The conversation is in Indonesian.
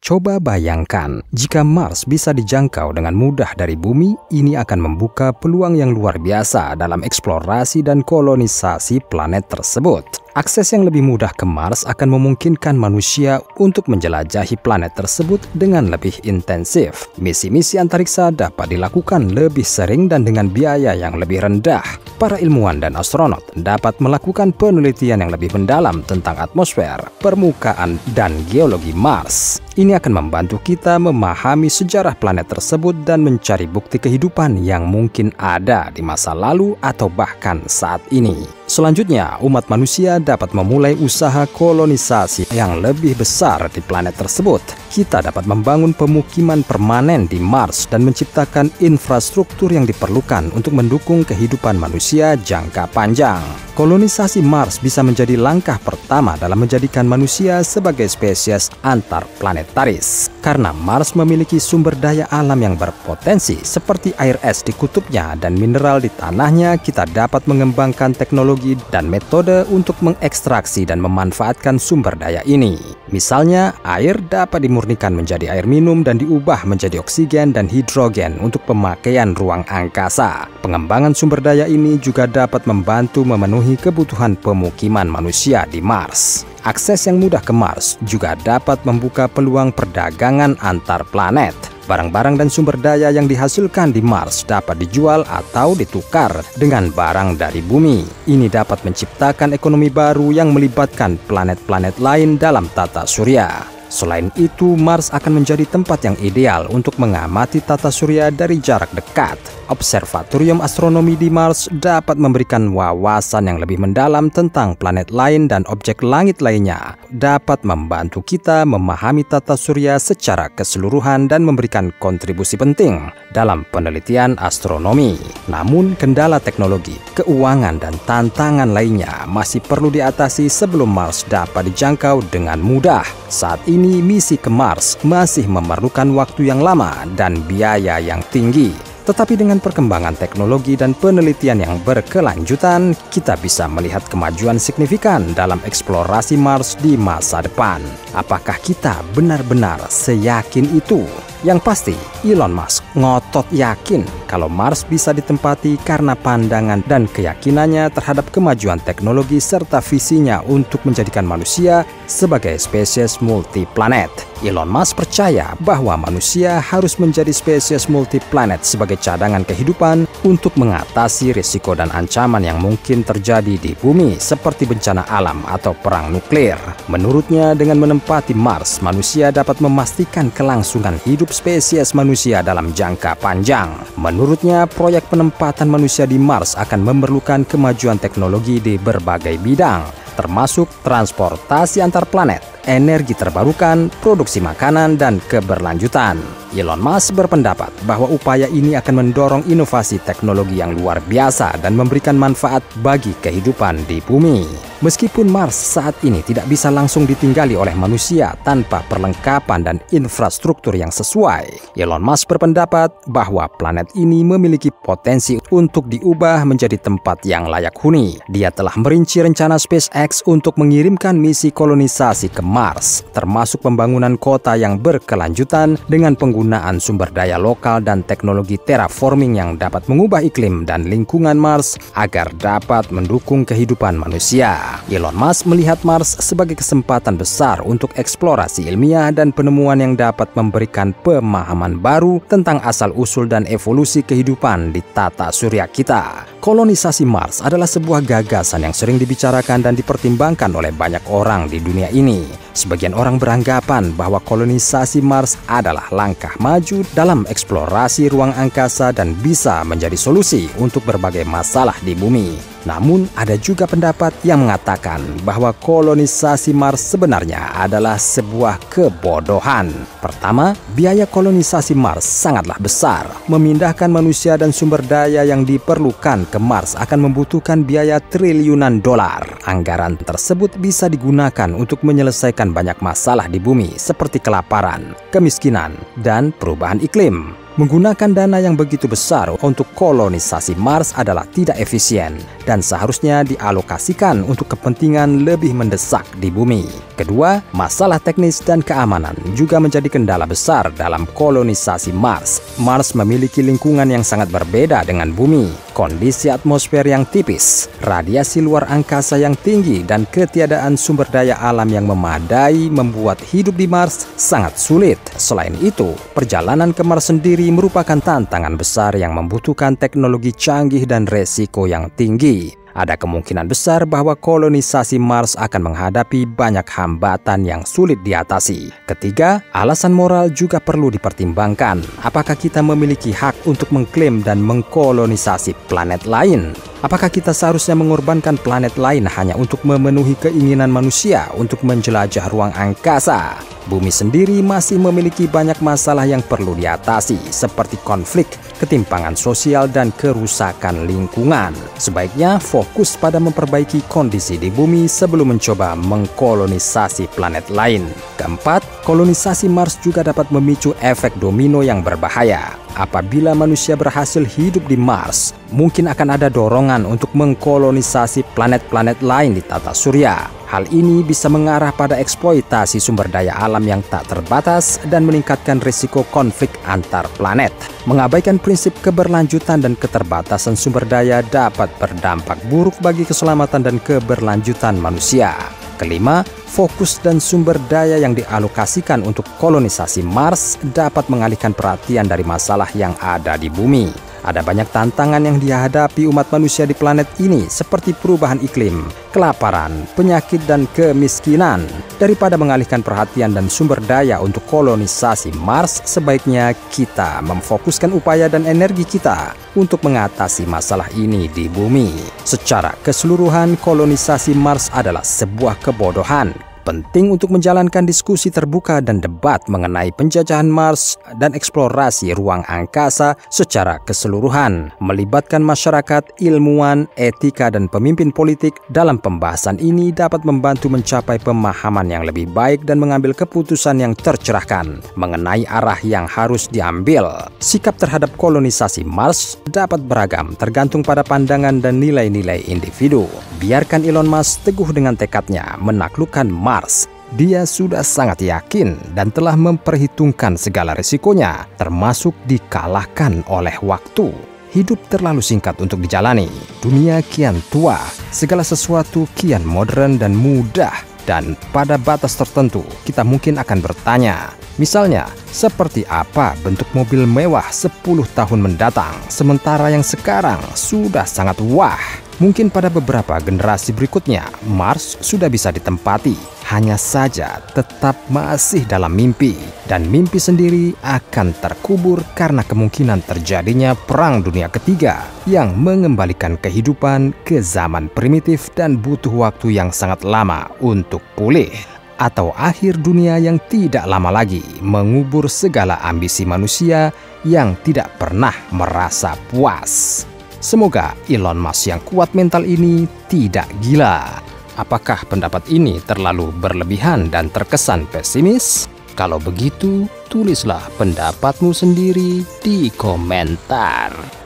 Coba bayangkan, jika Mars bisa dijangkau dengan mudah dari bumi, ini akan membuka peluang yang luar biasa dalam eksplorasi dan kolonisasi planet tersebut. Akses yang lebih mudah ke Mars akan memungkinkan manusia untuk menjelajahi planet tersebut dengan lebih intensif. Misi-misi antariksa dapat dilakukan lebih sering dan dengan biaya yang lebih rendah. Para ilmuwan dan astronot dapat melakukan penelitian yang lebih mendalam tentang atmosfer, permukaan, dan geologi Mars. Ini akan membantu kita memahami sejarah planet tersebut dan mencari bukti kehidupan yang mungkin ada di masa lalu atau bahkan saat ini. Selanjutnya, umat manusia dapat memulai usaha kolonisasi yang lebih besar di planet tersebut. Kita dapat membangun pemukiman permanen di Mars dan menciptakan infrastruktur yang diperlukan untuk mendukung kehidupan manusia jangka panjang. Kolonisasi Mars bisa menjadi langkah pertama dalam menjadikan manusia sebagai spesies antarplanetaris. Karena Mars memiliki sumber daya alam yang berpotensi seperti air es di kutubnya dan mineral di tanahnya, kita dapat mengembangkan teknologi dan metode untuk mengekstraksi dan memanfaatkan sumber daya ini. Misalnya, air dapat dimurnikan menjadi air minum dan diubah menjadi oksigen dan hidrogen untuk pemakaian ruang angkasa. Pengembangan sumber daya ini juga dapat membantu memenuhi kebutuhan pemukiman manusia di Mars. Akses yang mudah ke Mars juga dapat membuka peluang perdagangan antar planet. Barang-barang dan sumber daya yang dihasilkan di Mars dapat dijual atau ditukar dengan barang dari bumi. Ini dapat menciptakan ekonomi baru yang melibatkan planet-planet lain dalam tata surya. Selain itu, Mars akan menjadi tempat yang ideal untuk mengamati tata surya dari jarak dekat. Observatorium astronomi di Mars dapat memberikan wawasan yang lebih mendalam tentang planet lain dan objek langit lainnya. Dapat membantu kita memahami tata surya secara keseluruhan dan memberikan kontribusi penting dalam penelitian astronomi. Namun, kendala teknologi, keuangan, dan tantangan lainnya masih perlu diatasi sebelum Mars dapat dijangkau dengan mudah. Saat ini, misi ke Mars masih memerlukan waktu yang lama dan biaya yang tinggi. Tetapi dengan perkembangan teknologi dan penelitian yang berkelanjutan, kita bisa melihat kemajuan signifikan dalam eksplorasi Mars di masa depan. Apakah kita benar-benar seyakin itu? Yang pasti, Elon Musk ngotot yakin kalau Mars bisa ditempati karena pandangan dan keyakinannya terhadap kemajuan teknologi serta visinya untuk menjadikan manusia sebagai spesies multiplanet. Elon Musk percaya bahwa manusia harus menjadi spesies multiplanet sebagai cadangan kehidupan untuk mengatasi risiko dan ancaman yang mungkin terjadi di bumi seperti bencana alam atau perang nuklir. Menurutnya, dengan menempati Mars, manusia dapat memastikan kelangsungan hidup spesies manusia dalam jangka panjang. Menurutnya, proyek penempatan manusia di Mars akan memerlukan kemajuan teknologi di berbagai bidang, termasuk transportasi antar planet, energi terbarukan, produksi makanan, dan keberlanjutan. Elon Musk berpendapat bahwa upaya ini akan mendorong inovasi teknologi yang luar biasa dan memberikan manfaat bagi kehidupan di bumi. Meskipun Mars saat ini tidak bisa langsung ditinggali oleh manusia tanpa perlengkapan dan infrastruktur yang sesuai, Elon Musk berpendapat bahwa planet ini memiliki potensi untuk diubah menjadi tempat yang layak huni. Dia telah merinci rencana SpaceX untuk mengirimkan misi kolonisasi ke Mars, termasuk pembangunan kota yang berkelanjutan dengan penggunaan sumber daya lokal dan teknologi terraforming yang dapat mengubah iklim dan lingkungan Mars agar dapat mendukung kehidupan manusia. Elon Musk melihat Mars sebagai kesempatan besar untuk eksplorasi ilmiah dan penemuan yang dapat memberikan pemahaman baru tentang asal-usul dan evolusi kehidupan di tata surya kita. Kolonisasi Mars adalah sebuah gagasan yang sering dibicarakan dan dipertimbangkan oleh banyak orang di dunia ini. Sebagian orang beranggapan bahwa kolonisasi Mars adalah langkah maju dalam eksplorasi ruang angkasa dan bisa menjadi solusi untuk berbagai masalah di bumi. Namun, ada juga pendapat yang mengatakan bahwa kolonisasi Mars sebenarnya adalah sebuah kebodohan. Pertama, biaya kolonisasi Mars sangatlah besar. Memindahkan manusia dan sumber daya yang diperlukan ke Mars akan membutuhkan biaya triliunan dolar. Anggaran tersebut bisa digunakan untuk menyelesaikan banyak masalah di bumi seperti kelaparan, kemiskinan, dan perubahan iklim. Menggunakan dana yang begitu besar untuk kolonisasi Mars adalah tidak efisien dan seharusnya dialokasikan untuk kepentingan lebih mendesak di bumi. Kedua, masalah teknis dan keamanan juga menjadi kendala besar dalam kolonisasi Mars. Mars memiliki lingkungan yang sangat berbeda dengan bumi. Kondisi atmosfer yang tipis, radiasi luar angkasa yang tinggi, dan ketiadaan sumber daya alam yang memadai membuat hidup di Mars sangat sulit. Selain itu, perjalanan ke Mars sendiri merupakan tantangan besar yang membutuhkan teknologi canggih dan resiko yang tinggi. Ada kemungkinan besar bahwa kolonisasi Mars akan menghadapi banyak hambatan yang sulit diatasi. Ketiga, alasan moral juga perlu dipertimbangkan. Apakah kita memiliki hak untuk mengklaim dan mengkolonisasi planet lain? Apakah kita seharusnya mengorbankan planet lain hanya untuk memenuhi keinginan manusia untuk menjelajah ruang angkasa? Bumi sendiri masih memiliki banyak masalah yang perlu diatasi, seperti konflik, ketimpangan sosial, dan kerusakan lingkungan. Sebaiknya fokus pada memperbaiki kondisi di bumi sebelum mencoba mengkolonisasi planet lain. Keempat, kolonisasi Mars juga dapat memicu efek domino yang berbahaya. Apabila manusia berhasil hidup di Mars, mungkin akan ada dorongan untuk mengkolonisasi planet-planet lain di tata surya. Hal ini bisa mengarah pada eksploitasi sumber daya alam yang tak terbatas dan meningkatkan risiko konflik antar planet. Mengabaikan prinsip keberlanjutan dan keterbatasan sumber daya dapat berdampak buruk bagi keselamatan dan keberlanjutan manusia. Kelima, fokus dan sumber daya yang dialokasikan untuk kolonisasi Mars dapat mengalihkan perhatian dari masalah yang ada di bumi. Ada banyak tantangan yang dihadapi umat manusia di planet ini, seperti perubahan iklim, kelaparan, penyakit, dan kemiskinan. Daripada mengalihkan perhatian dan sumber daya untuk kolonisasi Mars, sebaiknya kita memfokuskan upaya dan energi kita untuk mengatasi masalah ini di bumi. Secara keseluruhan, kolonisasi Mars adalah sebuah kebodohan. Penting untuk menjalankan diskusi terbuka dan debat mengenai penjajahan Mars dan eksplorasi ruang angkasa secara keseluruhan. Melibatkan masyarakat, ilmuwan, etika, dan pemimpin politik dalam pembahasan ini dapat membantu mencapai pemahaman yang lebih baik dan mengambil keputusan yang tercerahkan mengenai arah yang harus diambil. Sikap terhadap kolonisasi Mars dapat beragam tergantung pada pandangan dan nilai-nilai individu. Biarkan Elon Musk teguh dengan tekadnya menaklukkan Mars. Dia sudah sangat yakin dan telah memperhitungkan segala risikonya, termasuk dikalahkan oleh waktu. Hidup terlalu singkat untuk dijalani. Dunia kian tua, segala sesuatu kian modern dan mudah. Dan pada batas tertentu, kita mungkin akan bertanya, misalnya, seperti apa bentuk mobil mewah 10 tahun mendatang, sementara yang sekarang sudah sangat wah. Mungkin pada beberapa generasi berikutnya, Mars sudah bisa ditempati, hanya saja tetap masih dalam mimpi. Dan mimpi sendiri akan terkubur karena kemungkinan terjadinya Perang Dunia Ketiga yang mengembalikan kehidupan ke zaman primitif dan butuh waktu yang sangat lama untuk pulih. Atau akhir dunia yang tidak lama lagi mengubur segala ambisi manusia yang tidak pernah merasa puas. Semoga Elon Musk yang kuat mental ini tidak gila. Apakah pendapat ini terlalu berlebihan dan terkesan pesimis? Kalau begitu, tulislah pendapatmu sendiri di komentar.